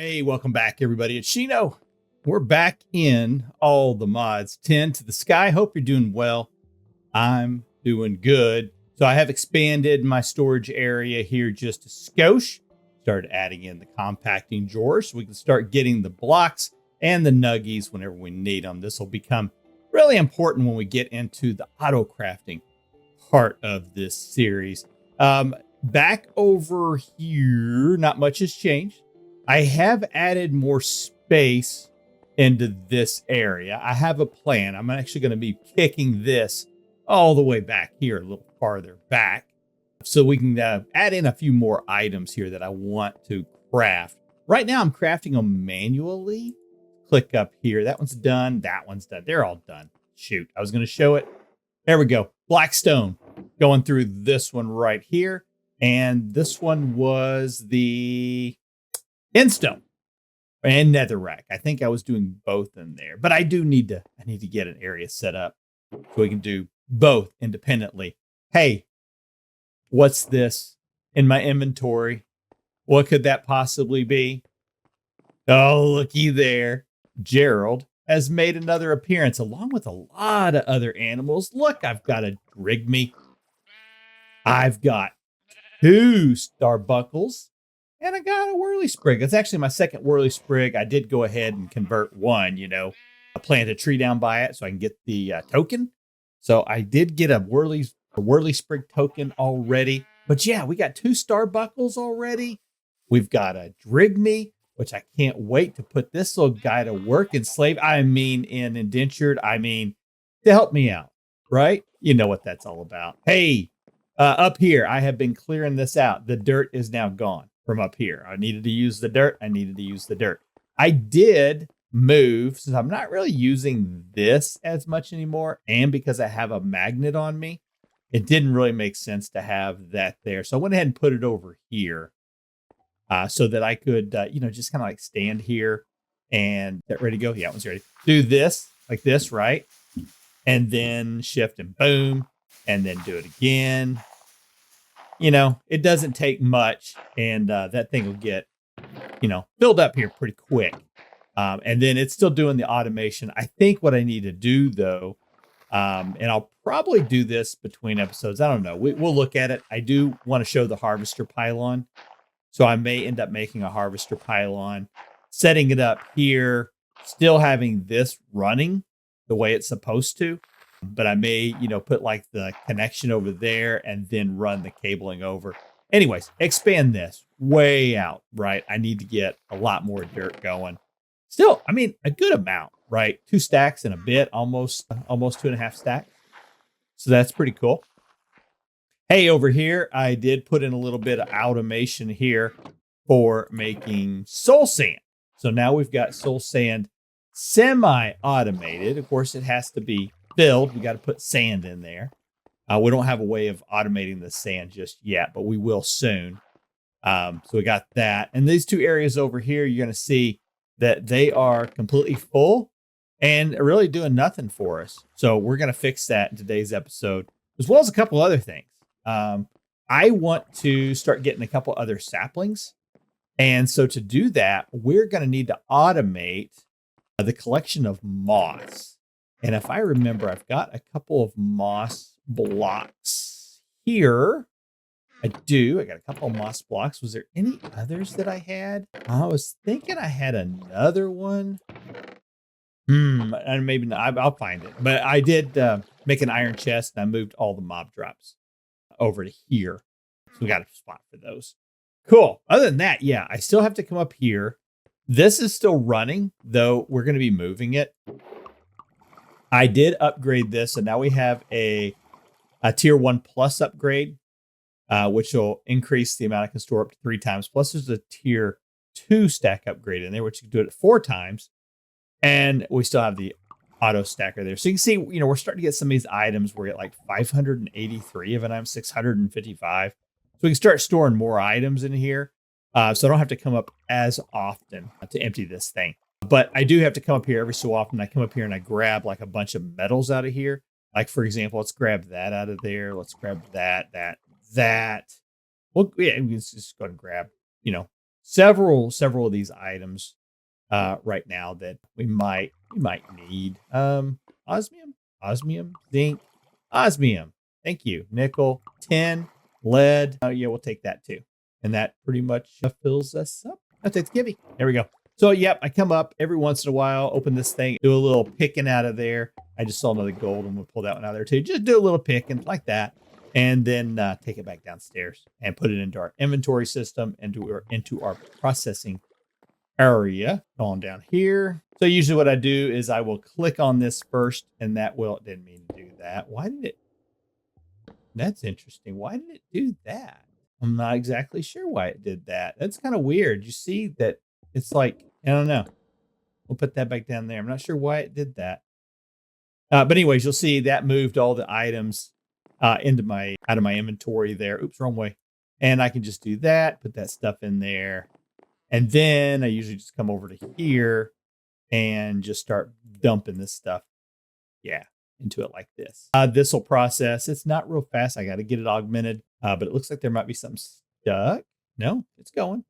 Hey, welcome back, everybody. It's Shino. We're back in all the mods 10 to the sky. Hope you're doing well. I'm doing good. So I have expanded my storage area here just a skosh. Started adding in the compacting drawers so we can start getting the blocks and the nuggies whenever we need them. This will become really important when we get into the auto crafting part of this series. Back over here, not much has changed. I have added more space into this area. I have a plan. I'm actually going to be kicking this all the way back here, a little farther back, so we can add in a few more items here that I want to craft. Right now, I'm crafting them manually. Click up here. That one's done. That one's done. They're all done. Shoot, I was going to show it. There we go. Black stone. Going through this one right here. And this one was the Endstone and Netherrack. I think I was doing both in there, but I need to get an area set up so we can do both independently. Hey, what's this in my inventory? What could that possibly be? Oh, looky there. Gerald has made another appearance along with a lot of other animals. Look, I've got a Drigme. I've got 2 Starbuckles. And I got a Whirly Sprig. That's actually my second Whirly Sprig. I did go ahead and convert one, I planted a tree down by it so I can get the token. So I did get a Whirly Sprig token already. But yeah, we got 2 Starbuckles already. We've got a Drigme, which I can't wait to put this little guy to work in indentured. To help me out, right? You know what that's all about. Hey, up here, I have been clearing this out. The dirt is now gone. From up here, I needed to use the dirt. I did move since I'm not really using this as much anymore. And because I have a magnet on me, it didn't really make sense to have that there. So I went ahead and put it over here so that I could, just kind of like stand here and get ready to go. Yeah, it was ready. Do this like this, right? And then shift and boom, and then do it again. It doesn't take much, and that thing will get, filled up here pretty quick. And then it's still doing the automation. I think what I need to do, though, and I'll probably do this between episodes. I don't know. We'll look at it. I do want to show the harvester pylon. So I may end up making a harvester pylon, setting it up here, still having this running the way it's supposed to. But I may, put like the connection over there and then run the cabling over. Anyways, expand this way out, right? I need to get a lot more dirt going. Still, a good amount, right? 2 stacks and a bit, almost 2.5 stacks. So that's pretty cool. Hey, over here, I did put in a little bit of automation here for making soul sand. So now we've got soul sand semi-automated. Of course, it has to be filled. We got to put sand in there. We don't have a way of automating the sand just yet, but we will soon. So we got that. And these 2 areas over here, you're going to see that they are completely full and really doing nothing for us. So we're going to fix that in today's episode, as well as a couple other things. I want to start getting a couple other saplings. And so to do that, we're going to need to automate the collection of moss. And if I remember, I've got a couple of moss blocks here. I do. I got a couple of moss blocks. Was there any others that I had? I was thinking I had another one. And maybe not. I'll find it. But I did make an iron chest, and I moved all the mob drops over to here. So we got a spot for those. Cool. Other than that, yeah, I still have to come up here. This is still running, though we're going to be moving it. I did upgrade this, and now we have a tier 1 plus upgrade, which will increase the amount I can store up to 3 times. Plus, there's a tier 2 stack upgrade in there, which you can do it 4 times. And we still have the auto stacker there. So you can see, we're starting to get some of these items. We're at like 583 of it. I'm 655. So we can start storing more items in here. So I don't have to come up as often to empty this thing. But I do have to come up here every so often. I come up here and I grab like a bunch of metals out of here. Like, for example, let's grab that out of there. Let's grab that. Well, yeah, let's just go and grab, several of these items right now that we might need. Osmium, zinc, osmium. Thank you. Nickel, tin, lead. Oh yeah, we'll take that too. And that pretty much fills us up. I'll take the kivvy. There we go. So yep, I come up every once in a while, open this thing, do a little picking out of there. I just saw another gold and we'll pull that one out of there too. Just do a little picking like that. And then take it back downstairs and put it into our inventory system and into our processing area. On down here. So usually what I do is I will click on this first, and that will, didn't mean to do that. Why did it? That's interesting. Why did it do that? I'm not exactly sure why it did that. That's kind of weird. You see that it's like, I don't know. We'll put that back down there. I'm not sure why it did that. But anyways, you'll see that moved all the items out of my inventory there. Oops, wrong way. And I can just do that, put that stuff in there. And then I usually just come over to here and just start dumping this stuff. Yeah, into it like this. This will process. It's not real fast. I got to get it augmented. But it looks like there might be something stuck. No, it's going.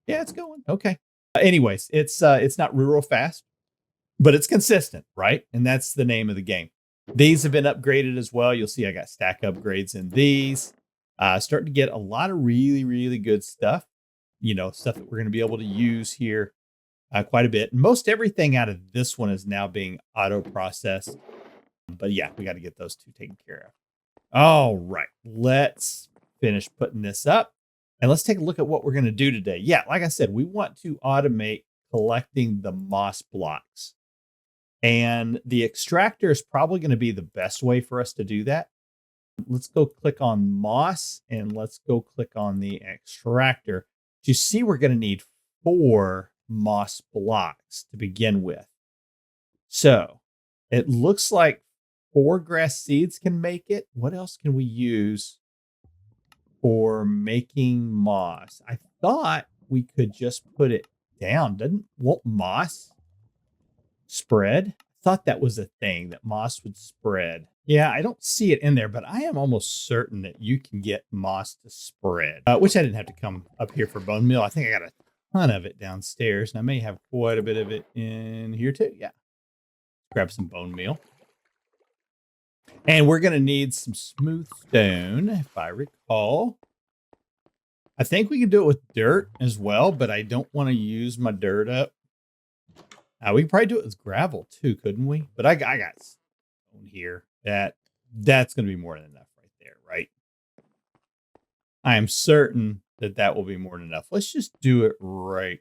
Yeah, it's going. Okay. Anyways, it's not real fast, but it's consistent, right? And that's the name of the game. These have been upgraded as well. You'll see I got stack upgrades in these. Starting to get a lot of really, really good stuff. You know, stuff that we're going to be able to use here quite a bit. Most everything out of this one is now being auto processed. But yeah, we got to get those two taken care of. All right, let's finish putting this up and let's take a look at what we're going to do today. Yeah, like I said, we want to automate collecting the moss blocks. And the extractor is probably going to be the best way for us to do that. Let's go click on moss and let's go click on the extractor. You see, we're going to need 4 moss blocks to begin with. So it looks like 4 grass seeds can make it. What else can we use for making moss? I thought we could just put it down. Won't moss spread? I thought that was a thing, that moss would spread. Yeah, I don't see it in there, but I am almost certain that you can get moss to spread, which I didn't have to come up here for bone meal. I think I got a ton of it downstairs, and I may have quite a bit of it in here too. Yeah. Grab some bone meal. And we're going to need some smooth stone, if I recall. I think we can do it with dirt as well, but I don't want to use my dirt up. We can probably do it with gravel too, couldn't we? But I got stone here. That's going to be more than enough right there, right? I am certain that will be more than enough. Let's just do it right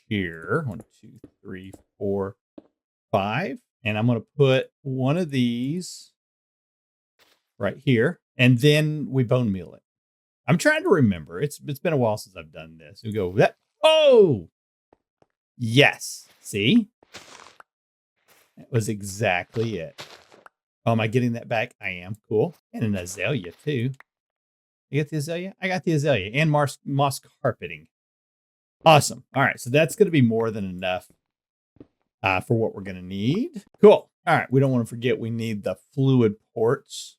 here. 1, 2, 3, 4, 5. And I'm going to put one of these right here. And then we bone meal it. I'm trying to remember. It's been a while since I've done this. We go that. Oh, yes. See? That was exactly it. Oh, am I getting that back? I am. Cool. And an azalea too. You get the azalea? I got the azalea and moss carpeting. Awesome. All right. So that's going to be more than enough for what we're going to need. Cool. All right. We don't want to forget we need the fluid ports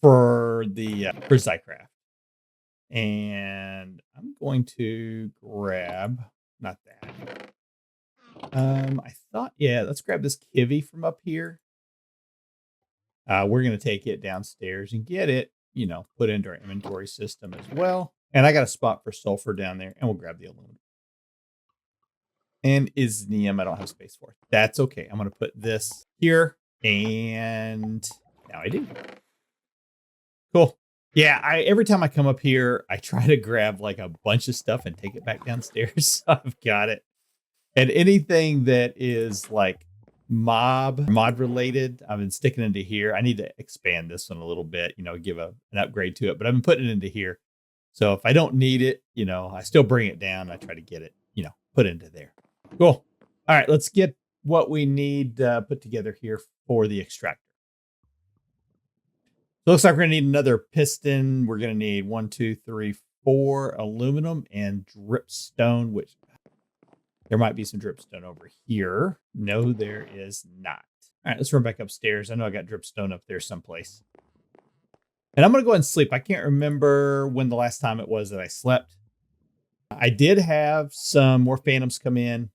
for for Zycraft. And I'm going to grab, not that. I thought, yeah, let's grab this kivvy from up here. We're going to take it downstairs and get it, put into our inventory system as well. And I got a spot for sulfur down there, and we'll grab the aluminum. And isnium, I don't have space for. That's okay. I'm going to put this here, and now I do. Cool. Yeah, every time I come up here, I try to grab like a bunch of stuff and take it back downstairs. So I've got it. And anything that is like mod related, I've been sticking into here. I need to expand this one a little bit, give an upgrade to it, but I've been putting it into here. So if I don't need it, I still bring it down. I try to get it, put into there. Cool. All right, let's get what we need put together here for the extractor. So it looks like we're going to need another piston. We're going to need 1, 2, 3, 4 aluminum and dripstone, which there might be some dripstone over here. No, there is not. All right, let's run back upstairs. I know I got dripstone up there someplace. And I'm going to go ahead and sleep. I can't remember when the last time it was that I slept. I did have some more phantoms come in.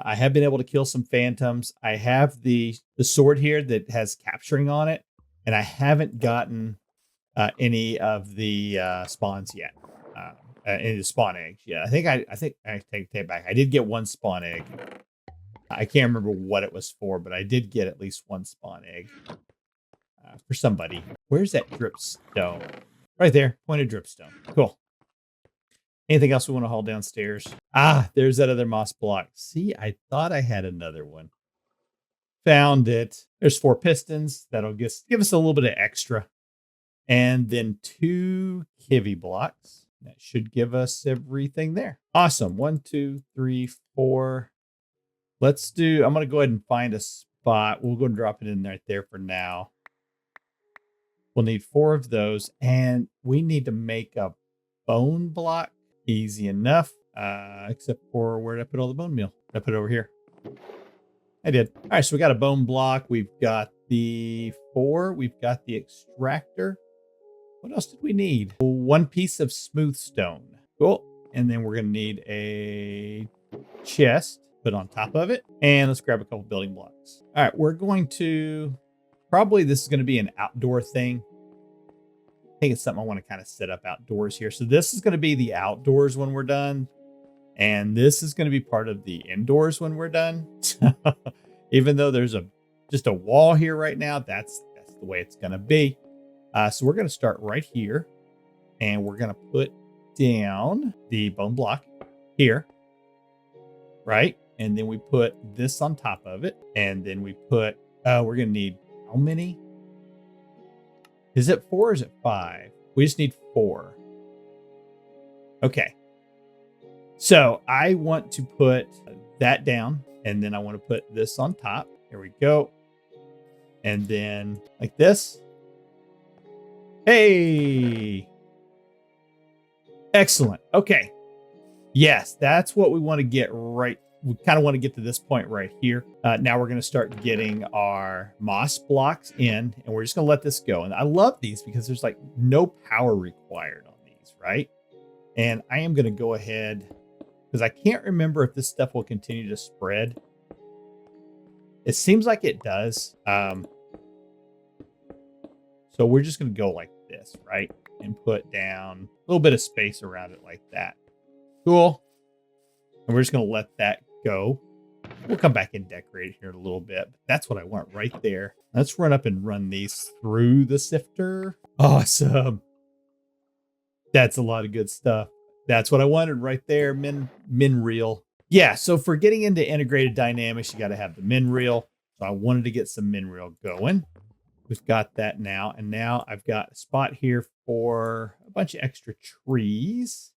I have been able to kill some phantoms. I have the sword here that has capturing on it, and I haven't gotten any of the spawns yet. Any of the spawn eggs. Yeah, I think I take it back. I did get one spawn egg. I can't remember what it was for, but I did get at least one spawn egg for somebody. Where's that dripstone? Right there, pointed dripstone. Cool. Anything else we want to haul downstairs? Ah, there's that other moss block. See, I thought I had another one. Found it. There's 4 pistons. That'll give us a little bit of extra. And then 2 kivy blocks. That should give us everything there. Awesome. 1, 2, 3, 4. Let's do, I'm going to go ahead and find a spot. We'll go and drop it in right there for now. We'll need 4 of those. And we need to make a bone block. Easy enough. Except for where did I put all the bone meal? Did I put it over here? I did. All right, so we got a bone block. We've got the 4. We've got the extractor. What else did we need? 1 piece of smooth stone. Cool. And then we're going to need a chest put on top of it. And let's grab a couple building blocks. All right, we're going to, probably this is going to be an outdoor thing. I think it's something I want to kind of set up outdoors here. So this is going to be the outdoors when we're done. And this is going to be part of the indoors when we're done. Even though there's just a wall here right now, that's the way it's going to be. So we're going to start right here. And we're going to put down the bone block here. Right? And then we put this on top of it. And then we put, we're going to need how many? Is it 4 or is it 5? We just need 4. Okay. So I want to put that down, and then I want to put this on top. Here we go. And then like this. Hey. Excellent. Okay. Yes, that's what we want to get right. We kind of want to get to this point right here. Now we're going to start getting our moss blocks in, and we're just going to let this go. And I love these because there's like no power required on these, right? And I am going to go ahead because I can't remember if this stuff will continue to spread. It seems like it does. So we're just going to go like this, right? And put down a little bit of space around it like that. Cool. And we're just going to let that go. We'll come back and decorate here in a little bit. But that's what I want right there. Let's run up and run these through the sifter. Awesome. That's a lot of good stuff. That's what I wanted right there. Menril. Yeah, so for getting into integrated dynamics, you got to have the Menril. So I wanted to get some Menril going. We've got that now. And now I've got a spot here for a bunch of extra trees.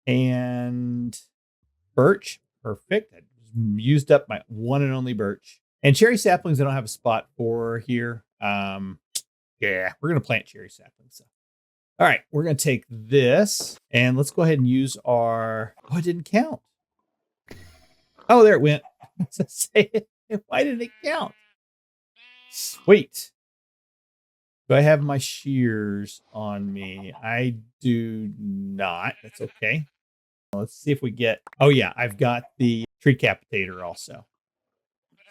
And birch. Perfect. I used up my one and only birch. And cherry saplings I don't have a spot for here. Yeah, we're going to plant cherry saplings. So. All right, we're going to take this and let's go ahead and use our, oh, it didn't count. Oh, there it went. Why didn't it count? Sweet. Do I have my shears on me? I do not. That's okay. Let's see if we get, oh yeah, I've got the tree capitator also.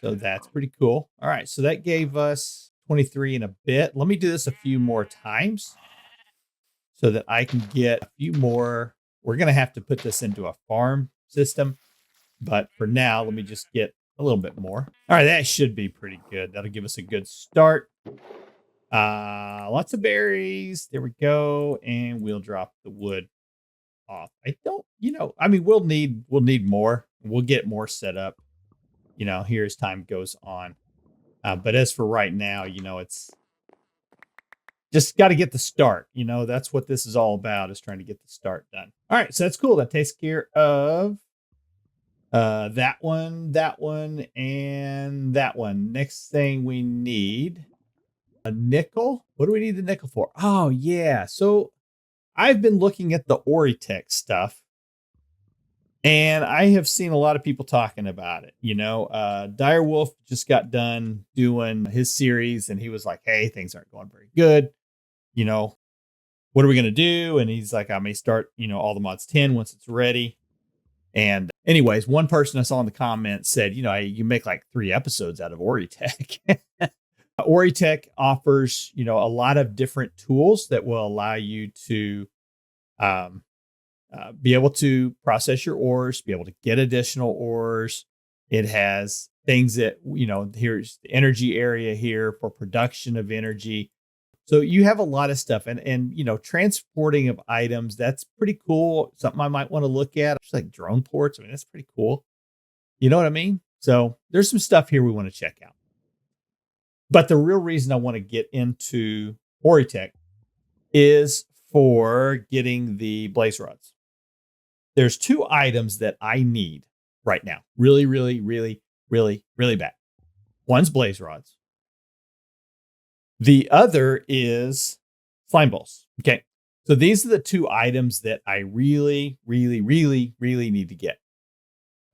So that's pretty cool. All right, so that gave us 23 and a bit. Let me do this a few more times so that I can get a few more. We're going to have to put this into a farm system. But for now, let me just get a little bit more. All right, that should be pretty good. That'll give us a good start. Lots of berries. There we go. And we'll drop the wood off. I don't, I mean, we'll need more. We'll get more set up, here as time goes on. But as for right now, it's just got to get the start. That's what this is all about, is trying to get the start done. All right, so that's cool. That takes care of that one, and that one. Next thing we need a nickel. What do we need the nickel for? Oh, yeah. So I've been looking at the Oritech stuff, and I have seen a lot of people talking about it. Direwolf just got done doing his series, and he was like, hey, things aren't going very good. what are we going to do? And he's like, I may start, all the mods 10 once it's ready. And anyways, one person I saw in the comments said, you make like 3 episodes out of Oritech. Oritech offers, a lot of different tools that will allow you to be able to process your ores, be able to get additional ores. It has things that, here's the energy area here for production of energy. So you have a lot of stuff and transporting of items, that's pretty cool. Something I might want to look at. Just like drone ports. I mean, that's pretty cool. You know what I mean? So there's some stuff here we want to check out. But the real reason I want to get into Oritech is for getting the blaze rods. There's 2 items that I need right now. Really, really, really, really, really bad. One's blaze rods. The other is slime balls. Okay. So these are the 2 items that I really, really, really, really need to get.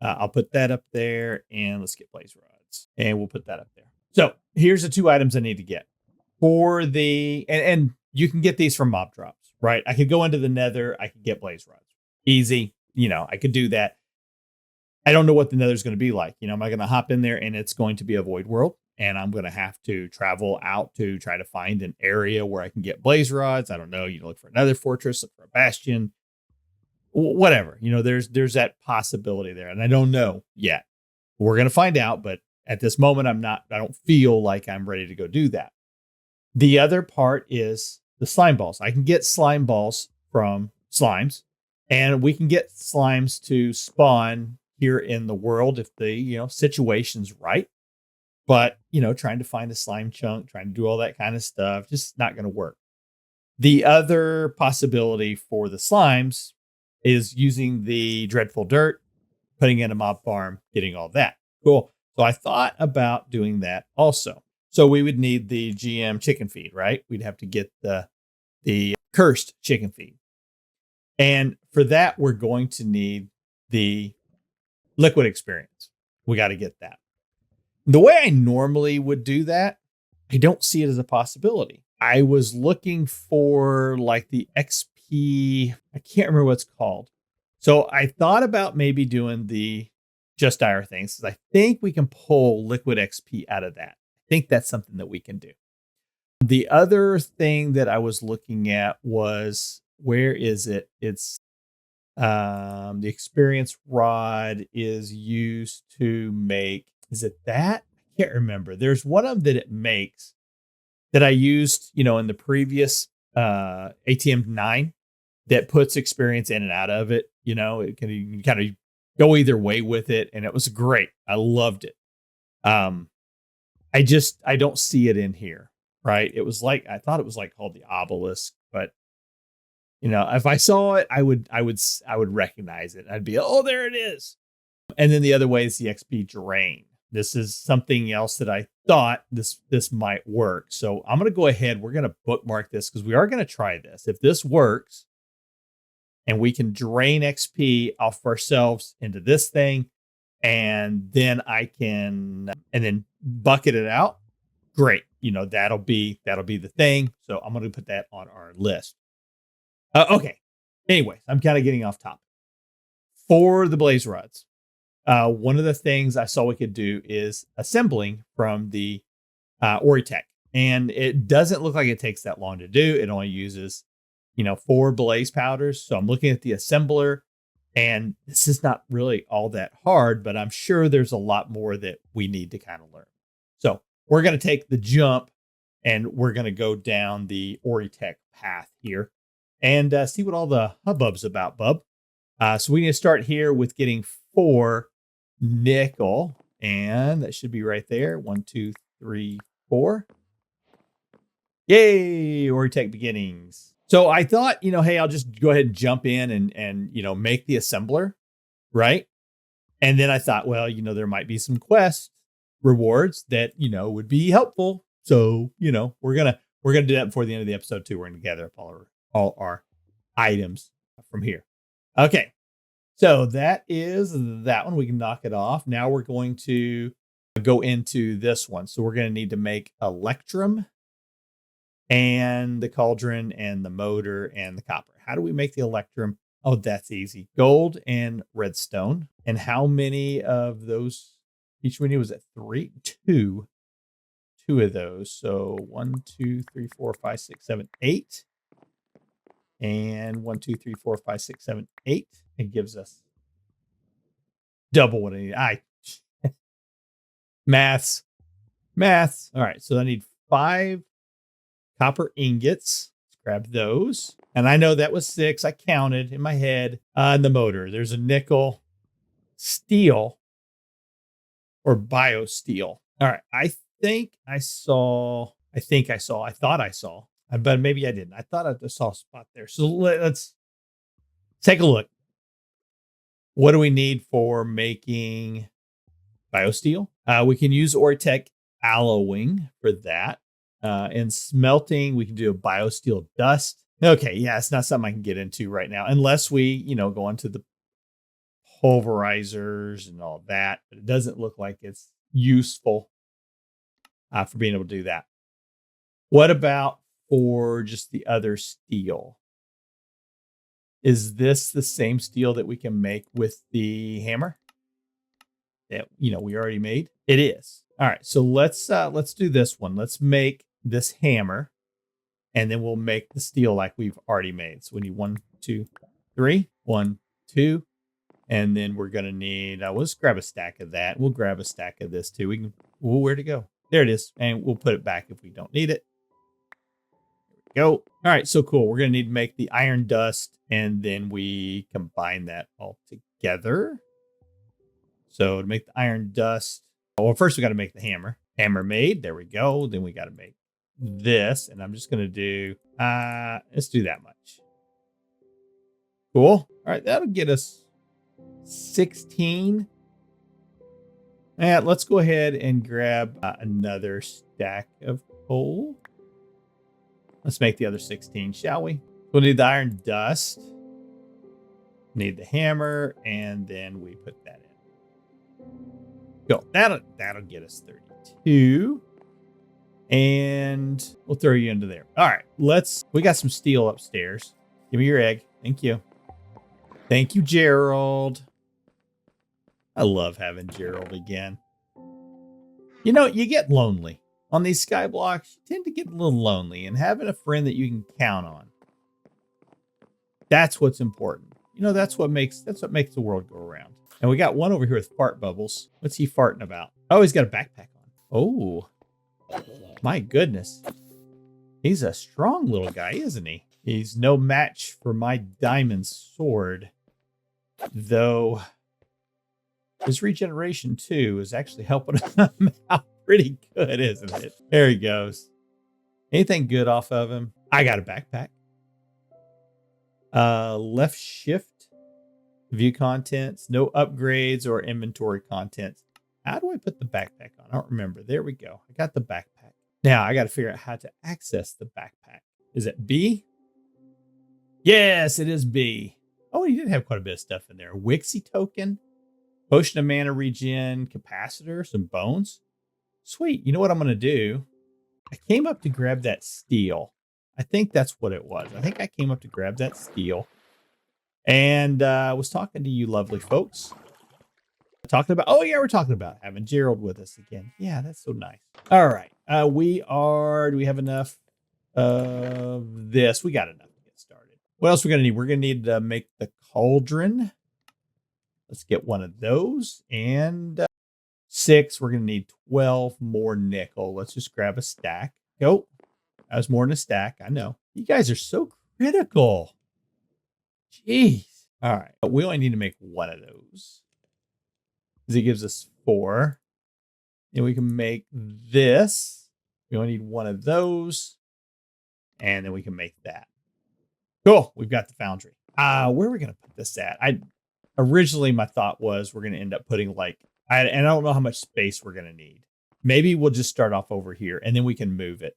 I'll put that up there and let's get blaze rods and we'll put that up there. So here's the 2 items I need to get for the, and you can get these from mob drops, right? I could go into the nether. I could get blaze rods. Easy. I could do that. I don't know what the nether is going to be like. Am I going to hop in there and it's going to be a void world? And I'm going to have to travel out to try to find an area where I can get blaze rods. I don't know. Look for another fortress, look for a bastion, whatever. There's that possibility there. And I don't know yet. We're going to find out. But at this moment, I don't feel like I'm ready to go do that. The other part is the slime balls. I can get slime balls from slimes and we can get slimes to spawn here in the world if the, situation's right. But, trying to find a slime chunk, trying to do all that kind of stuff, just not going to work. The other possibility for the slimes is using the dreadful dirt, putting in a mob farm, getting all that. Cool. So I thought about doing that also. So we would need the GM chicken feed, right? We'd have to get the cursed chicken feed. And for that, we're going to need the liquid experience. We got to get that. The way I normally would do that, I don't see it as a possibility. I was looking for like the XP, I can't remember what it's called. So I thought about maybe doing the Just Dire things because I think we can pull liquid XP out of that. I think that's something that we can do. The other thing that I was looking at was, where is it? It's the experience rod is used to make, is it that? I can't remember. There's one of them that it makes that I used, in the previous ATM9 that puts experience in and out of it. It can, you can kind of go either way with it. And it was great. I loved it. I don't see it in here. Right. It was like, I thought it was like called the obelisk, but if I saw it, I would recognize it. I'd be, oh, there it is. And then the other way is the XP drain. This is something else that I thought this might work. So I'm going to go ahead. We're going to bookmark this because we are going to try this. If this works and we can drain XP off ourselves into this thing, and then I can, and then bucket it out. Great. That'll be the thing. So I'm going to put that on our list. Okay. Anyways, I'm kind of getting off topic. For the blaze rods, one of the things I saw we could do is assembling from the Oritech. And it doesn't look like it takes that long to do. It only uses, 4 blaze powders. So I'm looking at the assembler, and this is not really all that hard, but I'm sure there's a lot more that we need to kind of learn. So we're going to take the jump and we're going to go down the Oritech path here and see what all the hubbub's about, bub. So we need to start here with getting 4 nickel, and that should be right there. 1, 2, 3, 4. Yay, Oritech beginnings. So I thought, hey, I'll just go ahead and jump in and make the assembler, right? And then I thought, well, there might be some quest rewards that, would be helpful. So, we're going to do that before the end of the episode too. We're going to gather up all our items from here. Okay. So that is that one. We can knock it off. Now we're going to go into this one. So we're going to need to make Electrum. and the cauldron and the motor and the copper. How do we make the electrum? Oh, that's easy. Gold and redstone. And how many of those? Each one was at 3, 2. 2 of those. So 1, 2, 3, 4, 5, 6, 7, 8. And 1, 2, 3, 4, 5, 6, 7, 8. It gives us double what I need. Maths. All right. So I need 5 copper ingots. Let's grab those. And I know that was 6. I counted in my head. And the motor. There's a nickel, steel, or biosteel. All right. I thought I saw, but maybe I didn't. I thought I saw a spot there. So let's take a look. What do we need for making biosteel? We can use Ortec alloying for that. And smelting, we can do a biosteel dust. Okay, yeah, it's not something I can get into right now, unless we, go into the pulverizers and all that. But it doesn't look like it's useful for being able to do that. What about for just the other steel? Is this the same steel that we can make with the hammer that we already made? It is. All right, so let's do this one. Let's make this hammer, and then we'll make the steel like we've already made. So we need 1, 2, 3. 1, 2, and then we're gonna need. Let's grab a stack of that. We'll grab a stack of this too. Where'd it go? There it is, and we'll put it back if we don't need it. There we go. All right, so cool. We're gonna need to make the iron dust, and then we combine that all together. So to make the iron dust, well, first we got to make the hammer. Hammer made. There we go. Then we got to make this, and I'm just gonna do. Let's do that much. Cool. All right, that'll get us 16. And let's go ahead and grab another stack of coal. Let's make the other 16, shall we? We'll need the iron dust. Need the hammer, and then we put that in. Go. That'll get us 32. And we'll throw you into there. All right, we got some steel upstairs. Give me your egg. Thank you. Thank you, Gerald. I love having Gerald again. You get lonely. On these sky blocks, you tend to get a little lonely, and having a friend that you can count on. That's what's important. That's what makes the world go around. And we got one over here with fart bubbles. What's he farting about? Oh, he's got a backpack on. Oh, my goodness. He's a strong little guy, isn't he? He's no match for my diamond sword. Though his regeneration too is actually helping him out pretty good, isn't it? There he goes. Anything good off of him? I got a backpack. Left shift. View contents. No upgrades or inventory contents. How do I put the backpack on? I don't remember. There we go. I got the backpack. Now I got to figure out how to access the backpack. Is it B? Yes, it is B. Oh, he did have quite a bit of stuff in there. Wixie token, potion of mana regen, capacitor, some bones. Sweet. You know what I'm going to do? I came up to grab that steel. I think that's what it was. I think I came up to grab that steel. And I was talking to you lovely folks. We're talking about having Gerald with us again. Yeah, that's so nice. All right. Do we have enough of this? We got enough to get started. What else are we going to need? We're going to need to make the cauldron. Let's get one of those. And 6, we're going to need 12 more nickel. Let's just grab a stack. Go. That was more than a stack. I know. You guys are so critical. Jeez. All right. We only need to make one of those. Because it gives us 4. And we can make this. We only need one of those. And then we can make that. Cool. We've got the foundry. Where are we going to put this at? Originally, my thought was we're going to end up putting and I don't know how much space we're going to need. Maybe we'll just start off over here and then we can move it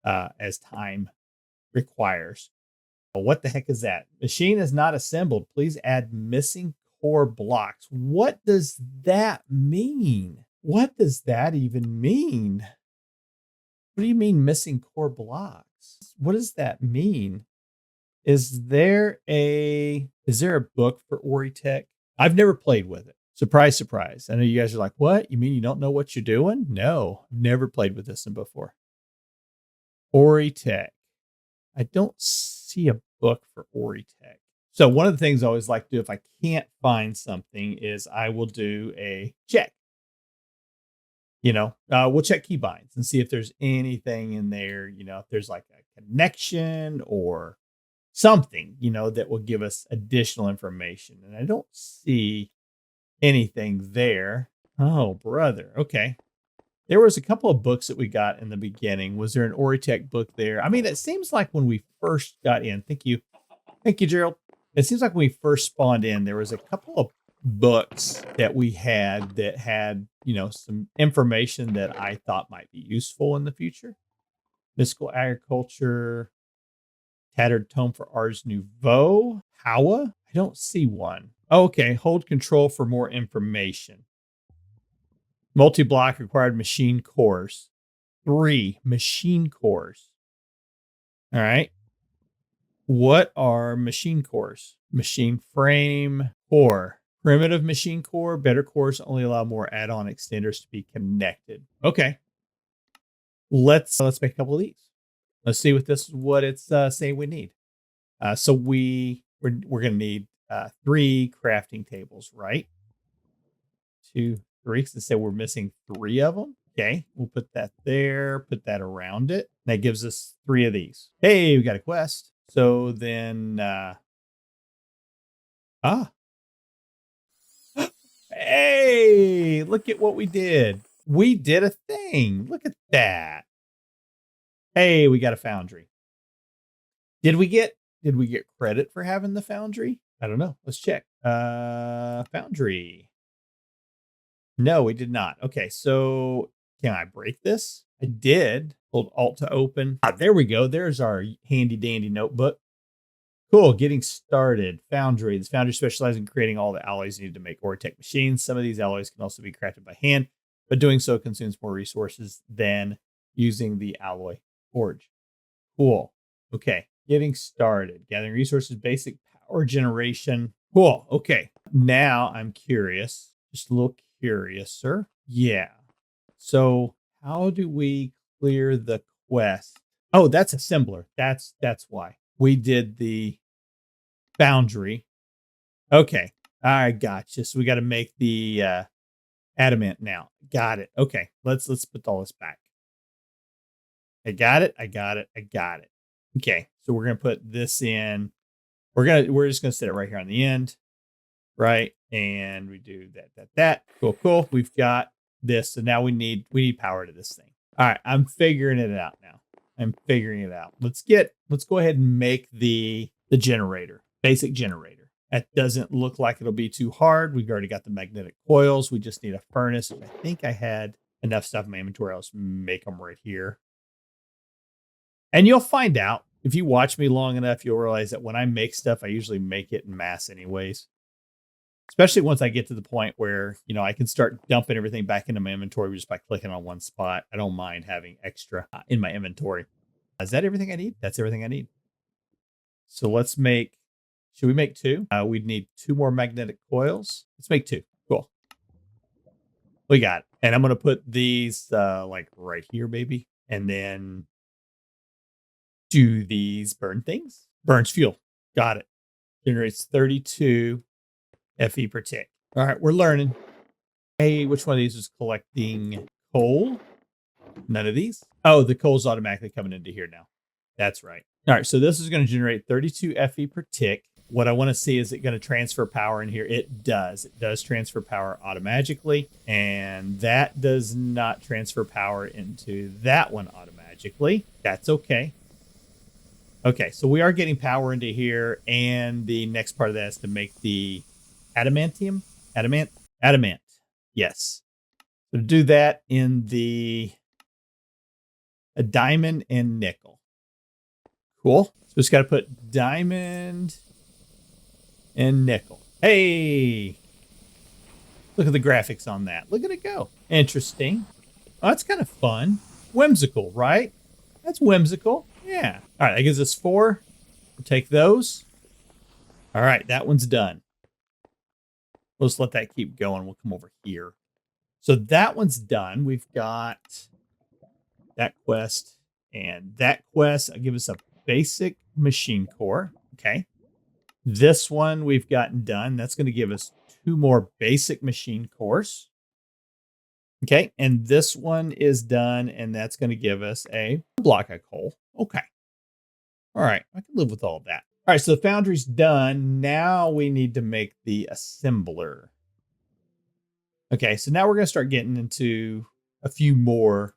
as time requires. What the heck is that? Machine is not assembled. Please add missing core blocks. What does that mean? What does that even mean? What do you mean missing core blocks? What does that mean? Is there a book for Ori-Tech? I've never played with it. Surprise, surprise. I know you guys are like, what? You mean you don't know what you're doing? No, never played with this one before. Ori-Tech. I don't see a book for Ori-Tech. So one of the things I always like to do if I can't find something is I will do a check. We'll check keybinds and see if there's anything in there, if there's like a connection or something, that will give us additional information. And I don't see anything there. Oh, brother. Okay. There was a couple of books that we got in the beginning. Was there an Ori-Tech book there? I mean, it seems like when we first got in, thank you, Gerald. It seems like when we first spawned in, there was a couple of books that we had that had, some information that I thought might be useful in the future. Mystical Agriculture, Tattered Tome for Ars Nouveau, Hawa. I don't see one. Okay, hold control for more information. Multi-block required machine cores. 3 machine cores. All right. What are machine cores? Machine frame core. Primitive machine core. Better cores only allow more add-on extenders to be connected. Okay. Let's make a couple of these. Let's see what it's saying we need. So we're gonna need 3 crafting tables, right? 2, 3. Because it said we're missing 3 of them. Okay, we'll put that there, put that around it. That gives us 3 of these. Hey, we got a quest. So then, hey, look at what we did. We did a thing. Look at that. Hey, we got a foundry. Did we get credit for having the foundry? I don't know. Let's check. Foundry. No, we did not. Okay, so can I break this? I did. Hold Alt to open. There we go. There's our handy dandy notebook. Cool. Getting started. Foundry. This foundry specializes in creating all the alloys needed to make Ori-Tech machines. Some of these alloys can also be crafted by hand, but doing so consumes more resources than using the alloy forge. Cool. Okay. Getting started. Gathering resources, basic power generation. Cool. Okay. Now I'm curious. Just a little curiouser. Yeah. So how do we clear the quest? Oh, that's assembler. That's why. We did the foundry. Okay. I gotcha. So we got to make the adamant now. Got it. Okay. Let's put all this back. I got it. Okay. So we're gonna put this in. We're just gonna set it right here on the end. Right. And we do that. Cool. We've got this. So now we need power to this thing. All right. I'm figuring it out now. Let's go ahead and make the generator, basic generator. That doesn't look like it'll be too hard. We've already got the magnetic coils. We just need a furnace. I think I had enough stuff in my inventory. I'll just make them right here. And you'll find out if you watch me long enough, you'll realize that when I make stuff, I usually make it in mass anyways. Especially once I get to the point where, I can start dumping everything back into my inventory just by clicking on one spot. I don't mind having extra in my inventory. Is that everything I need? That's everything I need. So should we make 2? We'd need 2 more magnetic coils. Let's make 2. Cool. We got it. And I'm going to put these like right here, baby. And then do these burn things. Burns fuel. Got it. Generates 32 FE per tick. All right, we're learning. Hey, which one of these is collecting coal? None of these. Oh, the coal's automatically coming into here now. That's right. All right, so this is going to generate 32 FE per tick. What I want to see, is it going to transfer power in here? It does. It does transfer power automatically, and that does not transfer power into that one automatically. That's okay. Okay, so we are getting power into here, and the next part of that is to make the adamant. Yes. So to do that in a diamond and nickel. Cool. So just got to put diamond and nickel. Hey, look at the graphics on that. Look at it go. Interesting. Oh, that's kind of fun. Whimsical, right? That's whimsical. Yeah. All right, that gives us 4. We'll take those. All right, that one's done. We'll just let that keep going. We'll come over here. So that one's done. We've got that quest and that quest. I'll give us a basic machine core. Okay. This one we've gotten done. That's going to give us 2 more basic machine cores. Okay. And this one is done. And that's going to give us a block of coal. Okay. All right. I can live with all of that. All right. So the foundry's done. Now we need to make the assembler. Okay. So now we're going to start getting into a few more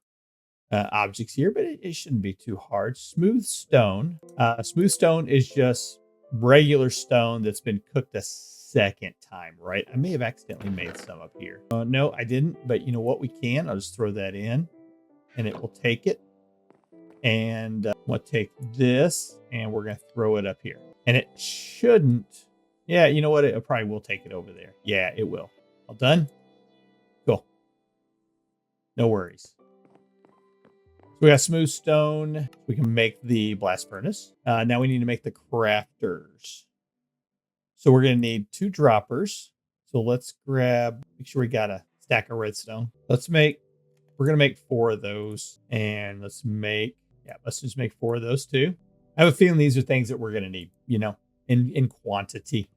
objects here, but it shouldn't be too hard. Smooth stone. Smooth stone is just regular stone that's been cooked a second time, right? I may have accidentally made some up here. No, I didn't, but you know what? We can. I'll just throw that in and it will take it. And we'll take this and we're going to throw it up here. And it shouldn't. Yeah, you know what? It probably will take it over there. Yeah, it will. All done? Cool. No worries. We got smooth stone. We can make the blast furnace. Now we need to make the crafters. So we're going to need 2 droppers. So let's make sure we got a stack of redstone. We're going to make 4 of those. And let's just make 4 of those too. I have a feeling these are things that we're going to need, in quantity.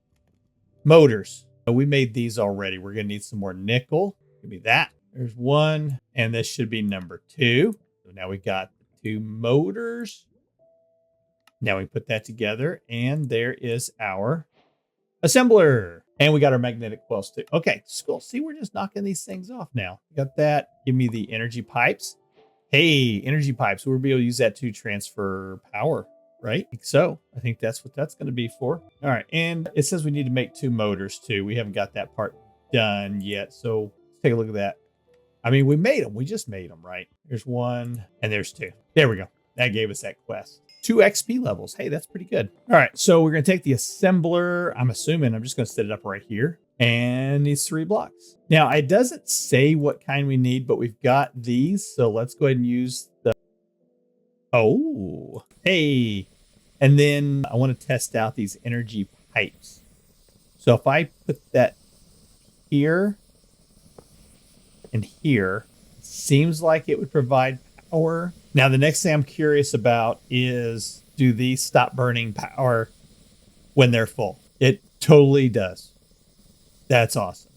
Motors. So we made these already. We're going to need some more nickel. Give me that. There's 1. And this should be number 2. Now we got the 2 motors. Now we put that together and there is our assembler. And we got our magnetic coils too. Okay, cool. See, we're just knocking these things off now. Got that. Give me the energy pipes. Hey, energy pipes. We'll be able to use that to transfer power, right? So I think that's what that's going to be for. All right. And it says we need to make 2 motors too. We haven't got that part done yet. So let's take a look at that. I mean, we made them. We just made them, right? There's 1 and there's 2. There we go. That gave us that quest. 2 XP levels. Hey, that's pretty good. All right. So we're going to take the assembler. I'm just going to set it up right here. And these 3 blocks. Now, it doesn't say what kind we need, but we've got these. So let's go ahead and use the... Oh, hey. And then I want to test out these energy pipes. So if I put that here... and here, seems like it would provide power. Now, the next thing I'm curious about is, do these stop burning power when they're full? It totally does. That's awesome.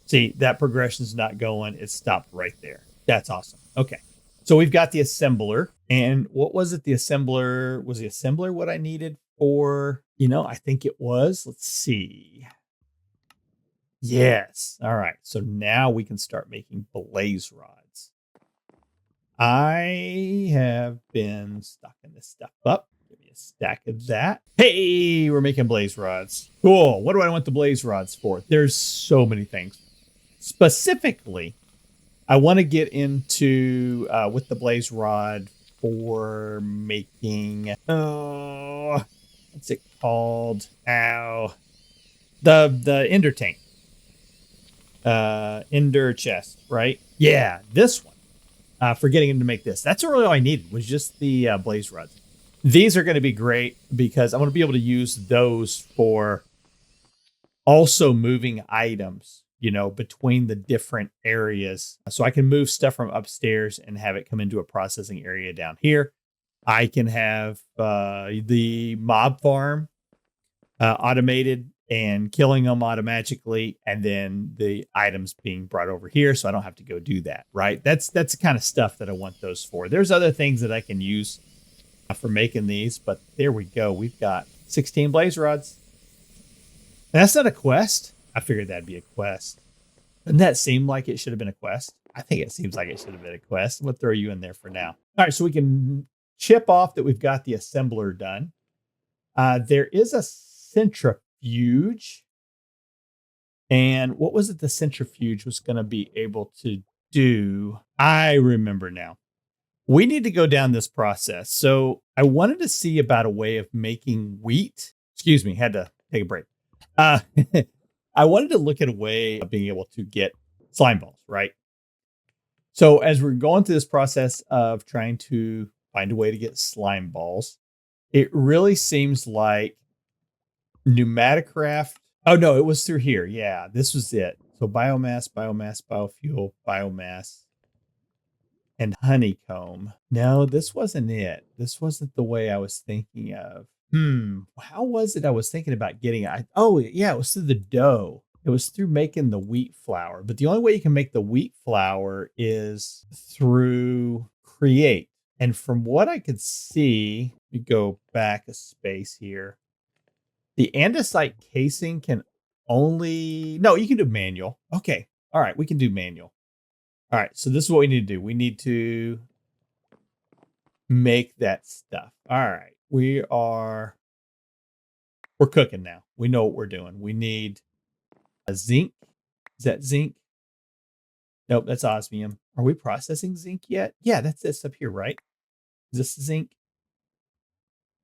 See, that progression's not going. It stopped right there. That's awesome. Okay. So we've got the assembler. And what was it? Was the assembler what I needed for, I think it was. Let's see. Yes. All right. So now we can start making blaze rods. I have been stocking this stuff up. Give me a stack of that. Hey, we're making blaze rods. Cool. What do I want the blaze rods for? There's so many things. Specifically, I want to get into with the blaze rod for making, what's it called? The ender tank. Ender chest, right? Yeah, this one. For getting him to make this. That's really all I needed was just the blaze rods. These are going to be great because I'm going to be able to use those for also moving items, between the different areas. So I can move stuff from upstairs and have it come into a processing area down here. I can have the mob farm automated and killing them automatically, and then the items being brought over here, so I don't have to go do that, right? That's the kind of stuff that I want those for. There's other things that I can use for making these, but there we go. We've got 16 blaze rods. And that's not a quest. I figured that'd be a quest. Doesn't that seem like it should have been a quest? I think it seems like it should have been a quest. I'm going to throw you in there for now. All right, so we can chip off that we've got the assembler done. There is a centrifuge. And what was it the centrifuge was going to be able to do? I remember now. We need to go down this process. So I wanted to see about a way of making wheat. Excuse me, had to take a break. I wanted to look at a way of being able to get slime balls, right? So as we're going through this process of trying to find a way to get slime balls, it really seems like Pneumaticraft. Oh no, it was through here. Yeah, this was it. So biomass, biofuel, biomass, and honeycomb. No, this wasn't it. This wasn't the way I was thinking of. How was it I was thinking about getting it? Oh yeah, it was through the dough. It was through making the wheat flour. But the only way you can make the wheat flour is through create. And from what I could see, let me go back a space here. The andesite casing can only, no, you can do manual. Okay. All right. We can do manual. All right. So this is what we need to do. We need to make that stuff. All right. We're cooking now. We know what we're doing. We need a zinc. Is that zinc? Nope. That's osmium. Are we processing zinc yet? Yeah. That's this up here, right? Is this the zinc?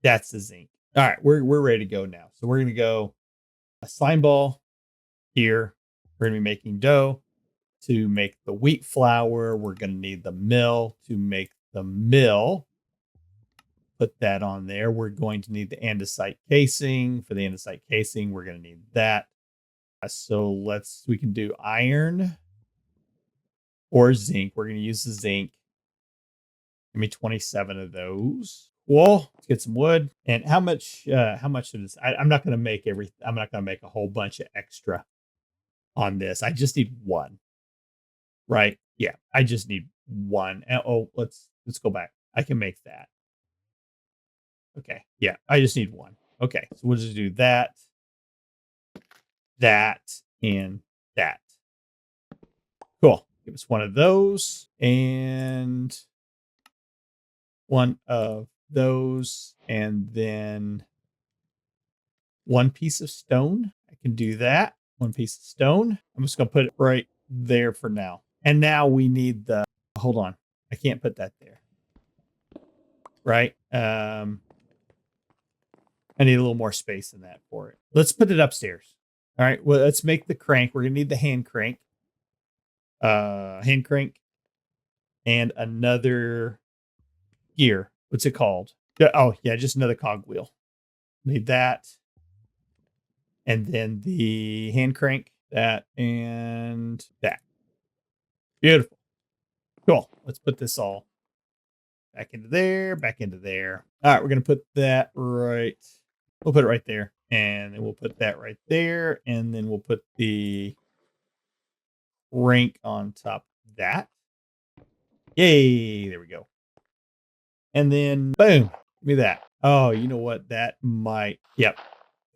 That's the zinc. All right. We're ready to go now. So we're going to go a slime ball here. We're going to be making dough. To make the wheat flour, we're going to need the mill. To make the mill, put that on there. We're going to need the andesite casing. For the andesite casing, we're going to need that. So we can do iron or zinc. We're going to use the zinc. Give me 27 of those. Well, let's get some wood. And how much of this? I'm not going to make I'm not going to make a whole bunch of extra on this. I just need one. Right? Yeah, I just need one. Oh, let's go back. I can make that. Okay. Yeah, I just need one. Okay, so we'll just do that, and that. Cool. Give us one of those and one of those, and then one piece of stone. I can do that. One piece of stone. I'm just going to put it right there for now. And now we need hold on. I can't put that there. Right? I need a little more space than that for it. Let's put it upstairs. All right. Well, let's make the crank. We're going to need the hand crank. And another gear. What's it called? Oh, yeah, just another cogwheel. Need that. And then the hand crank, that, and that. Beautiful. Cool. Let's put this all back into there, back into there. All right, we're going to put that right. We'll put it right there. And then we'll put that right there. And then we'll put the crank on top of that. Yay. There we go. And then boom. Give me that. Oh, you know what? That might. Yep.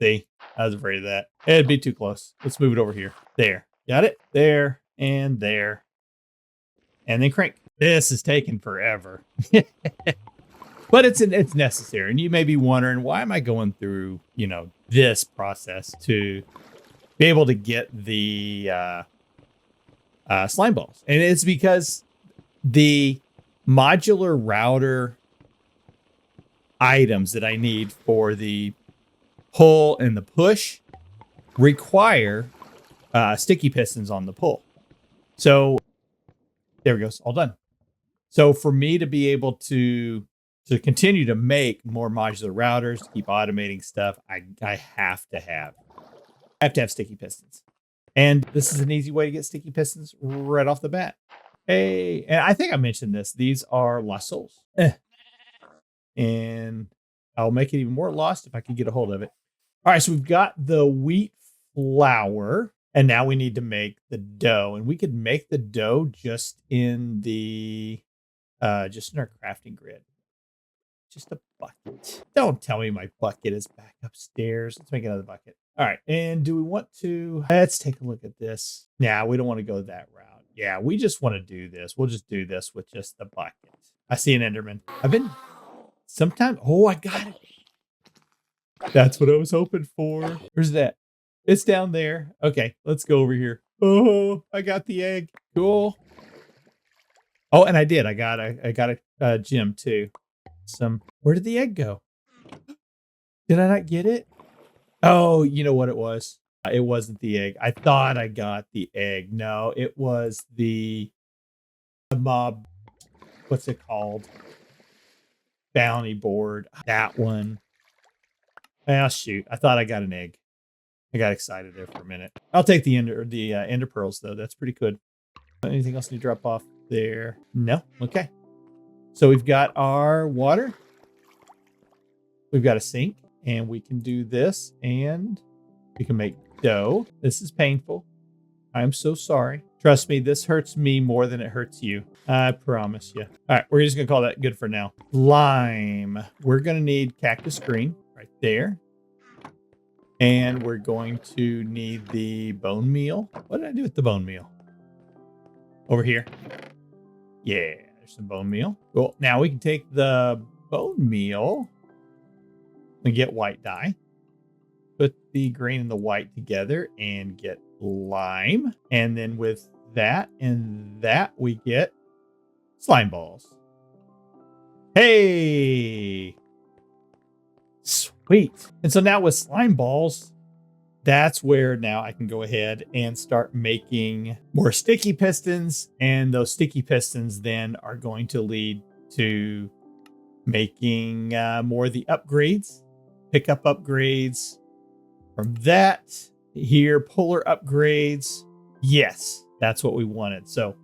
See, I was afraid of that. It'd be too close. Let's move it over here. There. Got it? There and there. And then crank. This is taking forever. But it's necessary. And you may be wondering, why am I going through, this process to be able to get the slime balls? And it's because the modular router items that I need for the pull and the push require sticky pistons on the pull. So there we go. It's all done. So for me to be able to continue to make more modular routers, to keep automating stuff, I have to have sticky pistons. And this is an easy way to get sticky pistons right off the bat. Hey, and I think I mentioned this. These are Lost Souls. And I'll make it even more lost if I can get a hold of it. All right, so we've got the wheat flour, and now we need to make the dough. And we could make the dough just in our crafting grid. Just a bucket. Don't tell me my bucket is back upstairs. Let's make another bucket. All right, and do we want to? Let's take a look at this. Nah, we don't want to go that route. Yeah, we just want to do this. We'll just do this with just the bucket. I see an Enderman. Oh, I got it. That's what I was hoping for. Where's that? It's down there. Okay, let's go over here. Oh, I got the egg. Cool. Oh, and I did. I got a gem too. Where did the egg go? Did I not get it? Oh, you know what it was? It wasn't the egg. I thought I got the egg. No, it was the mob, what's it called? Bounty board. That one. Oh, shoot. I thought I got an egg. I got excited there for a minute. I'll take the ender pearls, though. That's pretty good. Anything else need to drop off there? No? Okay. So we've got our water. We've got a sink. And we can do this. And we can make dough. This is painful. I'm so sorry. Trust me, this hurts me more than it hurts you. I promise you. All right, we're just going to call that good for now. Lime. We're going to need cactus green right there. And we're going to need the bone meal. What did I do with the bone meal? Over here. Yeah, there's some bone meal. Cool. Now we can take the bone meal and get white dye. Put the green and the white together and get lime. And then with that and that, we get slime balls. Hey! Sweet. And so now with slime balls, that's where now I can go ahead and start making more sticky pistons. And those sticky pistons then are going to lead to making more of the upgrades, pickup upgrades. From that, here, puller upgrades. Yes, that's what we wanted. So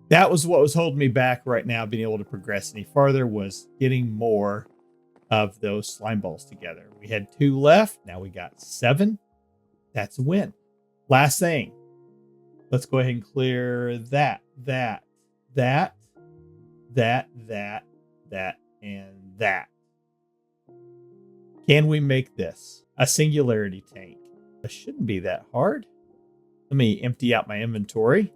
that was what was holding me back right now, being able to progress any farther, was getting more of those slime balls together. We had 2 left. Now we got 7. That's a win. Last thing. Let's go ahead and clear that, and that. Can we make this a singularity tank? It shouldn't be that hard. Let me empty out my inventory.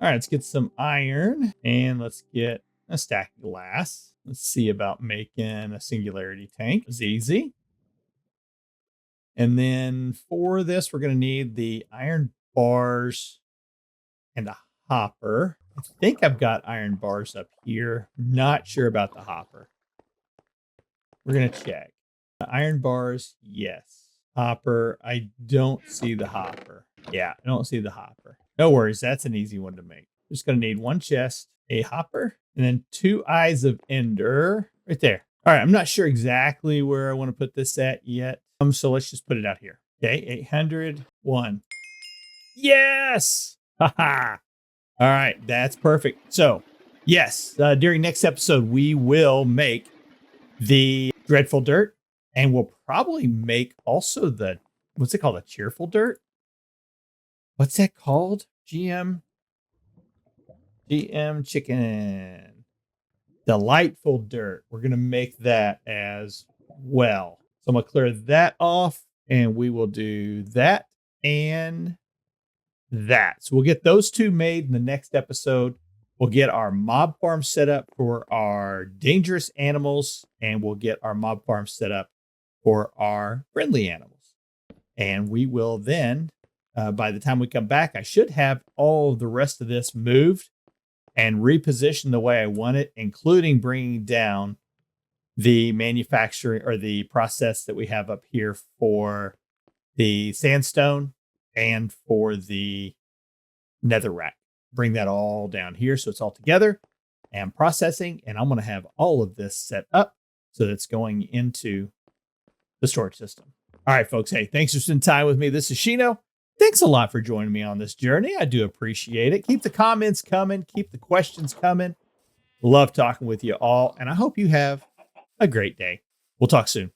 All right, let's get some iron and let's get a stack of glass. Let's see about making a singularity tank. It's easy. And then for this, we're going to need the iron bars and a hopper. I think I've got iron bars up here. Not sure about the hopper. We're going to check. The iron bars, yes. Hopper, I don't see the hopper. Yeah, I don't see the hopper. No worries, that's an easy one to make. Just going to need 1 chest, a hopper, and then 2 eyes of ender right there. All right, I'm not sure exactly where I want to put this at yet. So let's just put it out here. Okay, 801. Yes! Haha! All right, that's perfect. So, yes, during next episode, we will make the dreadful dirt, and we'll probably make also the, what's it called? A cheerful dirt? What's that called? GM chicken. Delightful dirt. We're going to make that as well. So I'm going to clear that off, and we will do that and that. So we'll get those 2 made in the next episode. We'll get our mob farm set up for our dangerous animals, and we'll get our mob farm set up for our friendly animals. And we will then, by the time we come back, I should have all of the rest of this moved and repositioned the way I want it, including bringing down the manufacturing or the process that we have up here for the sandstone and for the netherrack. Bring that all down here so it's all together and processing. And I'm going to have all of this set up so that it's going into the storage system. All right, folks. Hey, thanks for spending time with me. This is Shino. Thanks a lot for joining me on this journey. I do appreciate it. Keep the comments coming. Keep the questions coming. Love talking with you all. And I hope you have a great day. We'll talk soon.